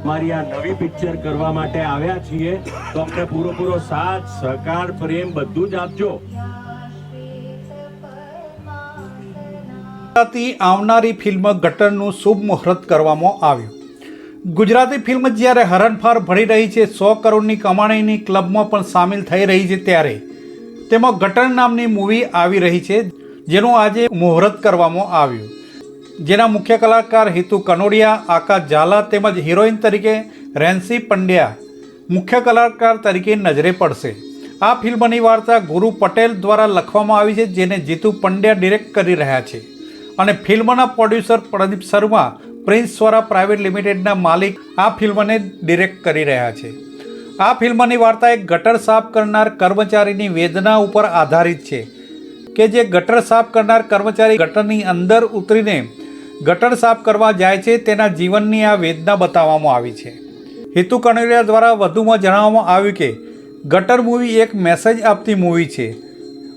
અમારી આ નવી પિક્ચર કરવા માટે આવ્યા છીએ તો અમને પૂરો સાથ સહકાર પ્રેમ બધું જ આપજો. આવનારી ફિલ્મ ગટરનું શુભ મુહૂર્ત કરવામાં આવ્યું. ગુજરાતી ફિલ્મ જ્યારે હરણફાળ ભળી રહી છે, 100 કરોડની કમાણીની ક્લબમાં પણ સામેલ થઈ રહી છે, ત્યારે તેમાં ગટર નામની મૂવી આવી રહી છે, જેનું આજે મુહૂર્ત કરવામાં આવ્યું. જેના મુખ્ય કલાકાર હિતુ કનોડિયા, આકાશ ઝાલા તેમજ હિરોઈન તરીકે રેન્સી પંડ્યા મુખ્ય કલાકાર તરીકે નજરે પડશે. આ ફિલ્મની વાર્તા ગુરુ પટેલ દ્વારા લખવામાં આવી છે, જેને જીતુ પંડ્યા ડિરેક્ટ કરી રહ્યા છે અને ફિલ્મના producer Pradeep Sharma prince Swara private લિમિટેડના માલિક આ ફિલ્મને ડિરેક્ટ કરી રહ્યા છે. આ ફિલ્મની વાર્તા એક ગટર સાફ કરનાર કર્મચારીની વેદના ઉપર આધારિત છે કે જે ગટર સાફ કરનાર કર્મચારી ગટરની અંદર ઉતરીને ગટર સાફ કરવા જાય છે, તેના જીવનની આ વેદના બતાવવામાં આવી છે. હિતુ કનોડિયા દ્વારા વધુમાં જણાવવામાં આવ્યું કે ગટર મૂવી એક મેસેજ આપતી મૂવી છે.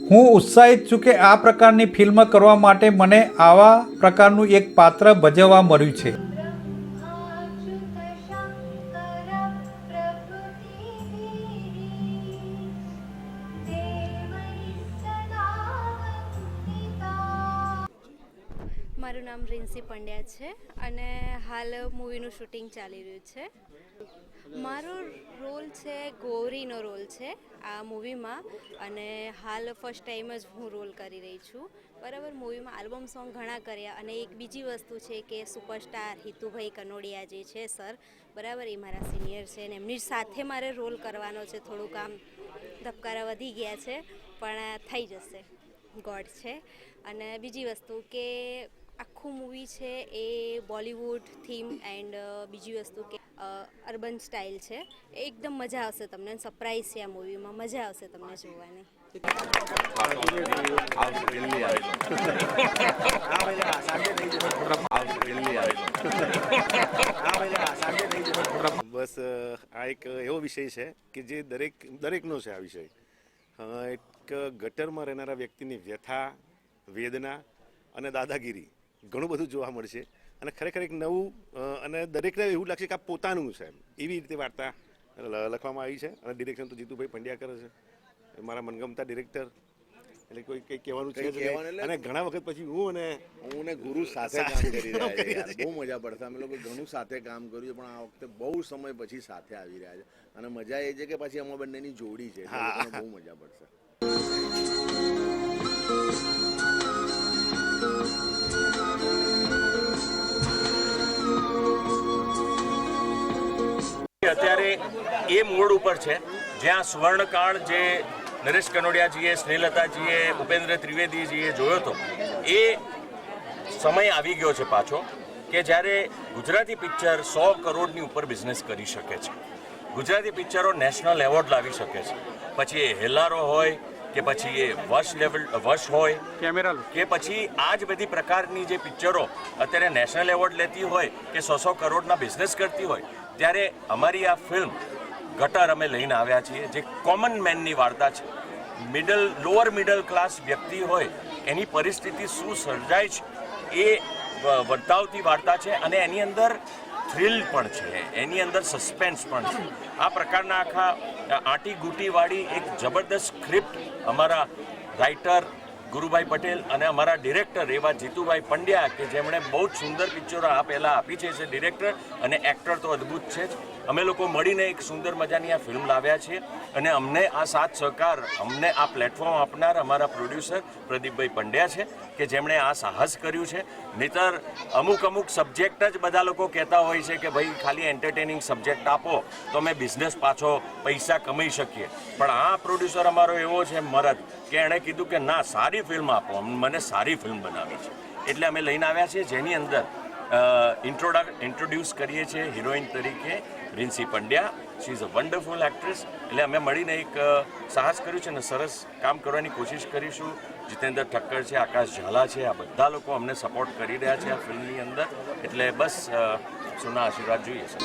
હું ઉત્સાહિત છું કે આ પ્રકારની ફિલ્મ કરવા માટે મને આવા પ્રકારનું એક પાત્ર ભજવવા મળ્યું છે. મારું નામ રેન્સી પંડ્યા છે અને હાલ મૂવીનું શૂટિંગ ચાલી રહ્યું છે. મારો રોલ છે ગૌરીનો રોલ છે આ મૂવીમાં અને હાલ ફર્સ્ટ ટાઈમ જ હું રોલ કરી રહી છું. બરાબર, મૂવીમાં આલ્બમ સોંગ ઘણા કર્યા અને એક બીજી વસ્તુ છે કે સુપરસ્ટાર હિતુભાઈ કનોડિયા જે છે સર, બરાબર, એ મારા સિનિયર છે અને એમની સાથે મારે રોલ કરવાનો છે. થોડુંક આમ ધબકારા વધી ગયા છે પણ થઈ જશે, ગોડ છે. અને બીજી વસ્તુ કે આખું મૂવી છે એ બોલિવૂડ થીમ એન્ડ બીજી વસ્તુ કે અર્બન સ્ટાઇલ છે. એકદમ મજા આવશે તમને, સરપ્રાઈઝ છે આ મૂવીમાં, મજા આવશે તમને જોવાની. બસ આ એક એવો વિષય છે કે જે દરેકનો છે. આ વિષય એક ગટરમાં રહેનારા વ્યક્તિની વ્યથા, વેદના અને દાદાગીરી ઘણું બધું જોવા મળશે અને ખરેખર એક નવું અને દરેકને એવું લાગશે કે આ પોતાનું છે, એવી રીતે વાર્તા લખવામાં આવી છે અને ડિરેક્શન તો જીતુભાઈ પંડ્યા કરે છે, મારા મનગમતા ડિરેક્ટર. એટલે કોઈ કંઈ કહેવાનું છે અને ઘણા વખત પછી હું ને ગુરુ સાથે કામ કરી રહ્યા છે. બહુ મજા પડશે. અમે લોકો ઘણું સાથે કામ કર્યું છે પણ આ વખતે બહુ સમય પછી સાથે આવી રહ્યા છે અને મજા એ છે કે પછી અમારા બંનેની જોડી છે, બહુ મજા પડશે. અત્યારે એ મોડ ઉપર છે જ્યાં સ્વર્ણકાળ જે નરેશ કનોડિયાજીએ, સ્નેહલતાજીએ, ઉપેન્દ્ર ત્રિવેદીજીએ જોયો હતો, એ સમય આવી ગયો છે પાછો કે જ્યારે ગુજરાતી પિક્ચર 100 કરોડની ઉપર બિઝનેસ કરી શકે છે. ગુજરાતી પિક્ચરો નેશનલ એવોર્ડ લાવી શકે છે. પછી એ હેલારો હોય કે પછી એ વશ હોય કે પછી આ જ બધી પ્રકારની જે પિક્ચરો અત્યારે નેશનલ એવોર્ડ લેતી હોય કે 100 કરોડના બિઝનેસ કરતી હોય, ત્યારે અમારી આ ફિલ્મ ગટર અમે લઈને આવ્યા છીએ, જે કોમન મેનની વાર્તા છે. લોઅર મિડલ ક્લાસ વ્યક્તિ હોય એની પરિસ્થિતિ શું સર્જાય છે એ વર્તાવતી વાર્તા છે અને એની અંદર થ્રિલ પણ છે, એની અંદર સસ્પેન્સ પણ છે. આ પ્રકારના આખા આંટી ગૂંટીવાળી એક જબરદસ્ત સ્ક્રિપ્ટ અમારા રાઇટર ગુરુભાઈ પટેલ અને અમારા ડિરેક્ટર એવા જીતુભાઈ પંડ્યા, કે જેમણે બહુ જ સુંદર પિક્ચરો આ પહેલાં આપી છે, ડિરેક્ટર અને એક્ટર તો અદ્ભુત છે જ. અમે લોકો મળીને એક સુંદર મજાની આ ફિલ્મ લાવ્યા છીએ અને અમને આ સાથ સહકાર, અમને આ પ્લેટફોર્મ આપનાર અમારા પ્રોડ્યુસર પ્રદીપભાઈ પંડ્યા છે કે જેમણે આ સાહસ કર્યું છે. નહીંતર અમુક સબ્જેક્ટ જ બધા લોકો કહેતા હોય છે કે ભાઈ ખાલી એન્ટરટેનિંગ સબ્જેક્ટ આપો તો અમે બિઝનેસ પાછો પૈસા કમાઈ શકીએ, પણ આ પ્રોડ્યુસર અમારો એવો છે મરદ કે એણે કીધું કે ના, સારી ફિલ્મ આપો, મને સારી ફિલ્મ બનાવી છે. એટલે અમે લઈને આવ્યા છીએ જેની અંદર ઇન્ટ્રોડ્યુસ કરીએ છીએ હિરોઈન તરીકે Rinsi Pandya. She is a wonderful actress. એટલે અમે મળીને એક સાહસ કર્યું છે અને સરસ કામ કરવાની કોશિશ કરીશું. જીતેન્દ્ર ઠક્કર છે, આકાશ ઝાલા છે, આ બધા લોકો અમને સપોર્ટ કરી રહ્યા છે આ ફિલ્મની અંદર. એટલે બસ સુના આશીર્વાદ જોઈએ છે.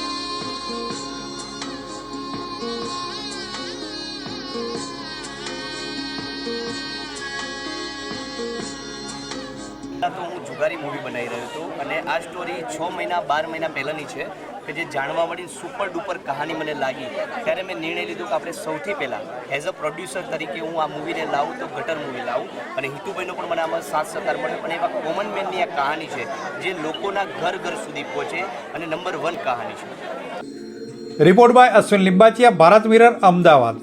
તો હું જુગારી મૂવી બનાવી રહ્યો હતો અને આ સ્ટોરી 6 મહિના 12 મહિના પહેલાંની છે કે જે જાણવા મળીને સુપર ડુપર કહાની મને લાગી, ત્યારે મેં નિર્ણય લીધો કે આપણે સૌથી પહેલાં એઝ અ પ્રોડ્યુસર તરીકે હું આ મૂવીને લાવું તો ગટર મૂવી લાવું, અને હિતુભાઈનો પણ મને આમાં સાથ સહકાર મળે. પણ એવા કોમન મેનની આ કહાની છે જે લોકોના ઘર ઘર સુધી પહોંચે અને નંબર 1 કહાની છે. Report by Ashwin Limbachiya, Bharat Mirror, Ahmedabad.